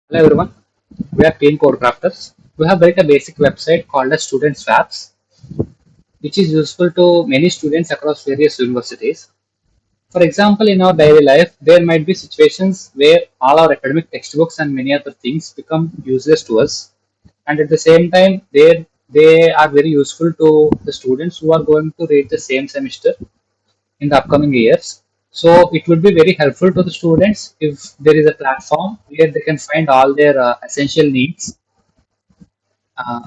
Hello everyone, we are Team Code Crafters. We have built a basic website called as StudentSwaps, which is useful to many students across various universities. For example, in our daily life, there might be situations where all our academic textbooks and many other things become useless to us, and at the same time, they are very useful to the students who are going to read the same semester in the upcoming years. So it would be very helpful to the students if there is a platform where they can find all their essential needs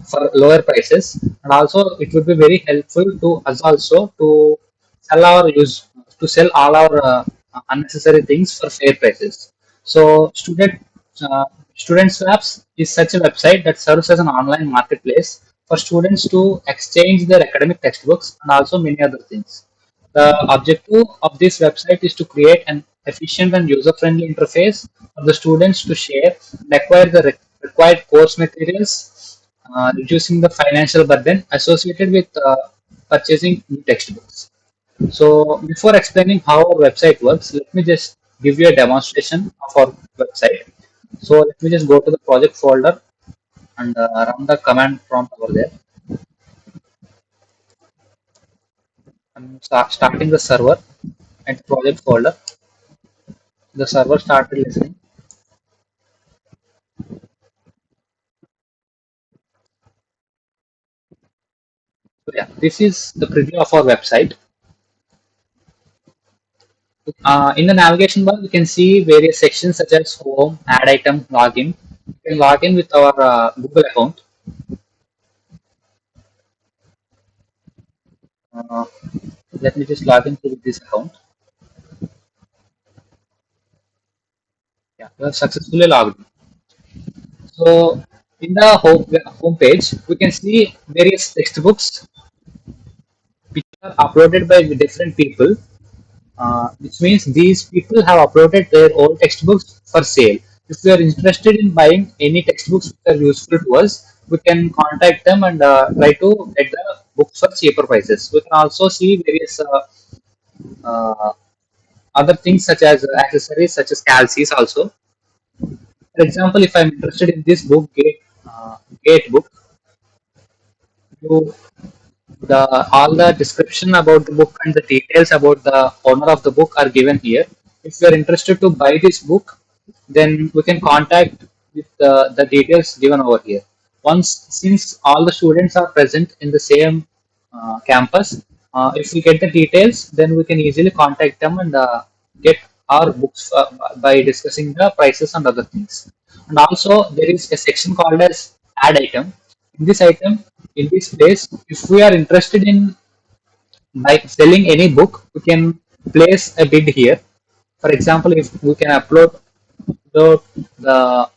for lower prices, and also it would be very helpful to us also to sell our use to sell all our unnecessary things for fair prices. So uh, student swaps is such a website that serves as an online marketplace for students to exchange their academic textbooks and also many other things. The objective of this website is to create an efficient and user-friendly interface for the students to share and acquire the required course materials, reducing the financial burden associated with purchasing new textbooks. So, before explaining how our website works, let me just give you a demonstration of our website. So, let me just go to the project folder and run the command prompt over there. I'm starting the server at the project folder. The server started listening. So, yeah, this is the preview of our website. In the navigation bar, we can see various sections such as home, add item, login. We can log in with our Google account. Uh, Let me just log in with this account. Yeah, we have successfully logged in. So in the home page, we can see various textbooks which are uploaded by different people, which means these people have uploaded their own textbooks for sale. If we are interested in buying any textbooks which are useful to us, we can contact them and try to get the books for cheaper prices. We can also see various uh, other things such as accessories such as calcies also. For example, if I'm interested in this book, Gate book, you the all the description about the book and the details about the owner of the book are given here. If you are interested to buy this book, then we can contact with the details given over here. Once, since all the students are present in the same campus, if we get the details, then we can easily contact them and get our books by discussing the prices and other things. And also there is a section called as add item. In this item, in this place, if we are interested in by selling any book, we can place a bid here. For example, if we can upload the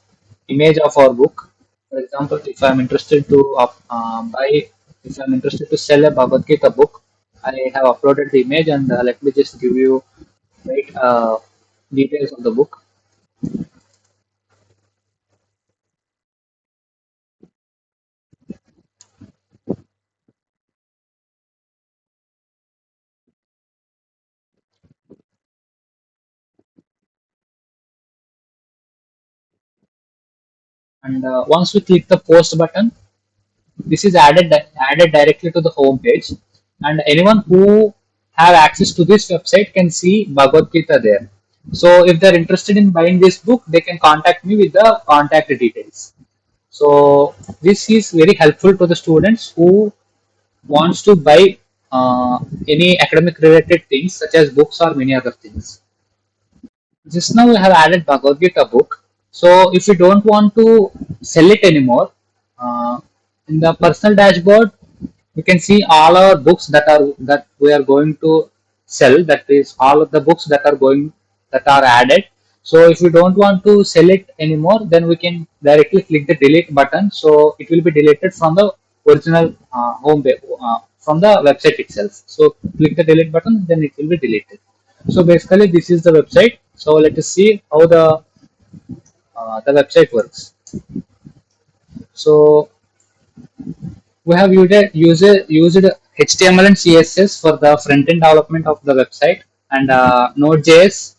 image of our book. For example, if I'm interested to buy, if I'm interested to sell a Bhagavad Gita book, I have uploaded the image, and let me just give you right details of the book. And once we click the post button, this is added directly to the home page, and anyone who have access to this website can see Bhagavad Gita there. So if they're interested in buying this book, they can contact me with the contact details. So this is very helpful to the students who wants to buy any academic related things such as books or many other things. Just now we have added Bhagavad Gita book. So if you don't want to sell it anymore, uh, in the personal dashboard, we can see all our books that we are going to sell. That is all of the books that are added. So if you don't want to sell it anymore, then we can directly click the delete button. So it will be deleted from the original from the website itself. So click the delete button, then it will be deleted. So basically, this is the website. So let us see how the website works. So we have used HTML and CSS for the front end development of the website, and Node.js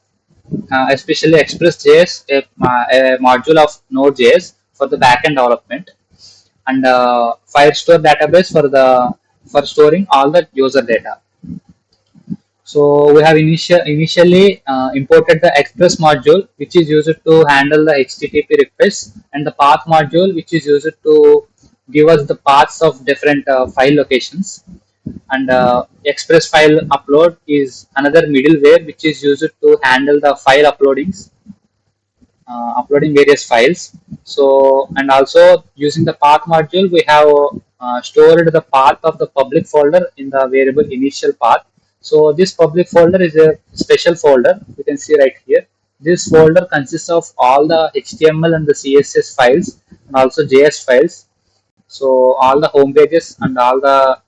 especially Express.js, a module of Node.js for the backend development, and Firestore database for storing all the user data. So we have initially imported the Express module, which is used to handle the HTTP requests, and the path module, which is used to give us the paths of different file locations. And Express file upload is another middleware which is used to handle the file uploading various files. So, and also using the path module, we have stored the path of the public folder in the variable initial path. So this public folder is a special folder. You can see right here. This folder consists of all the HTML and the CSS files and also JS files. So all the home pages and all the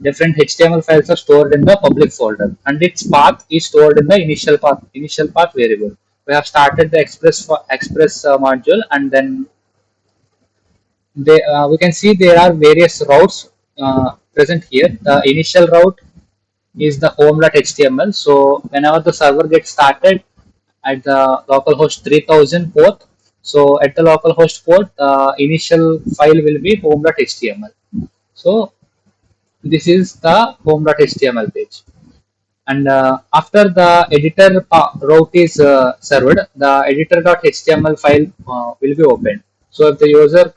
different HTML files are stored in the public folder, and its path is stored in the initial path variable. We have started the Express module, and then we can see there are various routes present here. The initial route is the home.html. So whenever the server gets started at the localhost 3000 port, so at the localhost port, initial file will be home.html. So this is the home.html page. And after the editor route is served, the editor.html file will be opened. So if the user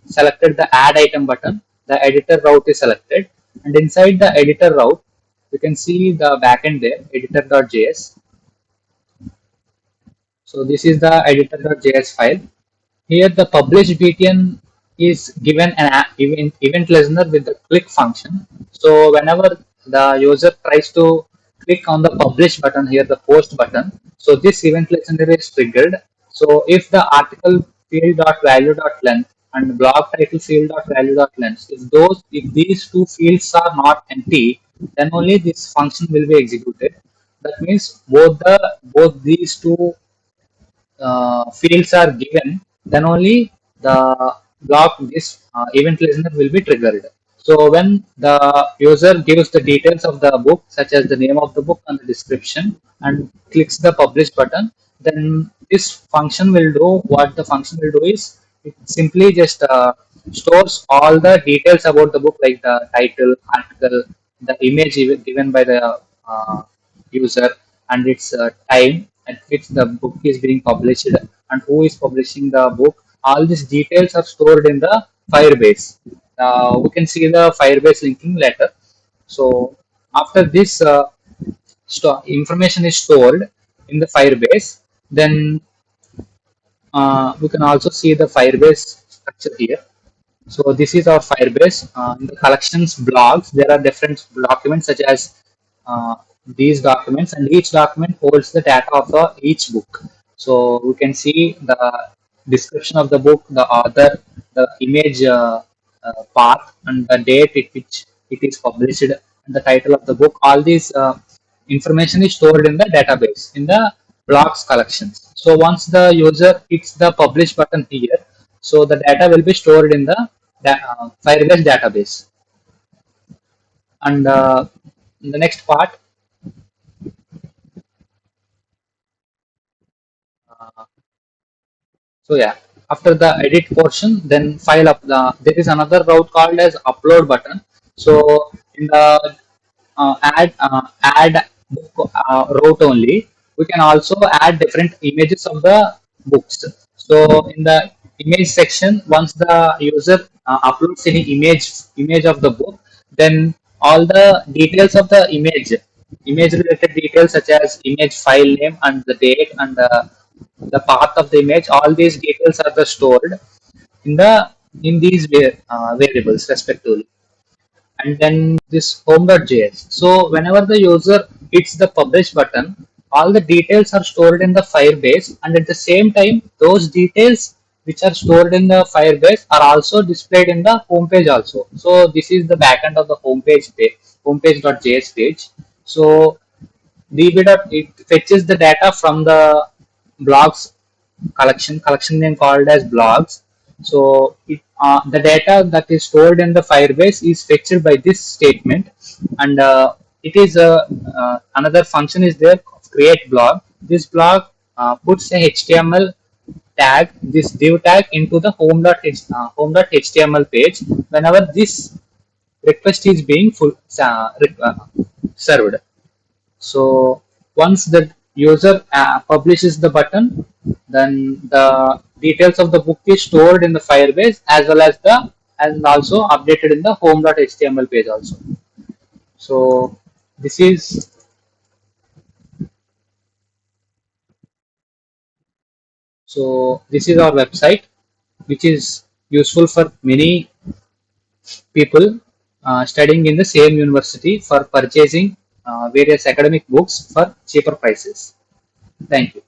selected the add item button, the editor route is selected, and inside the editor route you can see the backend there, editor.js. So this is the editor.js file. Here the publish btn is given an event listener with the click function. So whenever the user tries to click on the publish button here, the post button, so this event listener is triggered. So if the article field dot value dot length and blog title field dot value dot length, if these two fields are not empty, then only this function will be executed. That means both these two fields are given, then only the this event listener will be triggered. So when the user gives the details of the book, such as the name of the book and the description, and clicks the publish button, then this function will do what the function will do is it simply just stores all the details about the book, like the title, article, the image given by the user, and its time at which the book is being published and who is publishing the book. All these details are stored in the Firebase. We can see the Firebase linking later. So after this information is stored in the Firebase, then we can also see the Firebase structure here. So this is our Firebase. In the collections blogs, there are different documents such as these documents, and each document holds the data of each book. So we can see the description of the book, the author, the image path, and the date at which it is published, and the title of the book. All these information is stored in the database in the blogs collections. So once the user hits the publish button here, so the data will be stored in the Firebase database. And in the next part, uh, so yeah, after the edit portion, then file up. There is another route called as upload button. So in the add book route only, we can also add different images of the books. So in the image section, once the user uploads any image of the book, then all the details of the image related details such as image file name and the date and the path of the image, all these details are the stored in these variables respectively. And then this home.js. So whenever the user hits the publish button, all the details are stored in the Firebase, and at the same time, those details which are stored in the Firebase are also displayed in the homepage also. So this is the backend of the homepage.js page. So it fetches the data from the blogs collection name called as blogs. So the data that is stored in the Firebase is fetched by this statement, and it is another function is there, create blog. this blog puts a HTML tag, this div tag into the home.html page whenever this request is being served. So once the user publishes the button, then the details of the book is stored in the Firebase as well as the and also updated in the home.html page also. So this is this is our website, which is useful for many people studying in the same university for purchasing various academic books for cheaper prices. Thank you.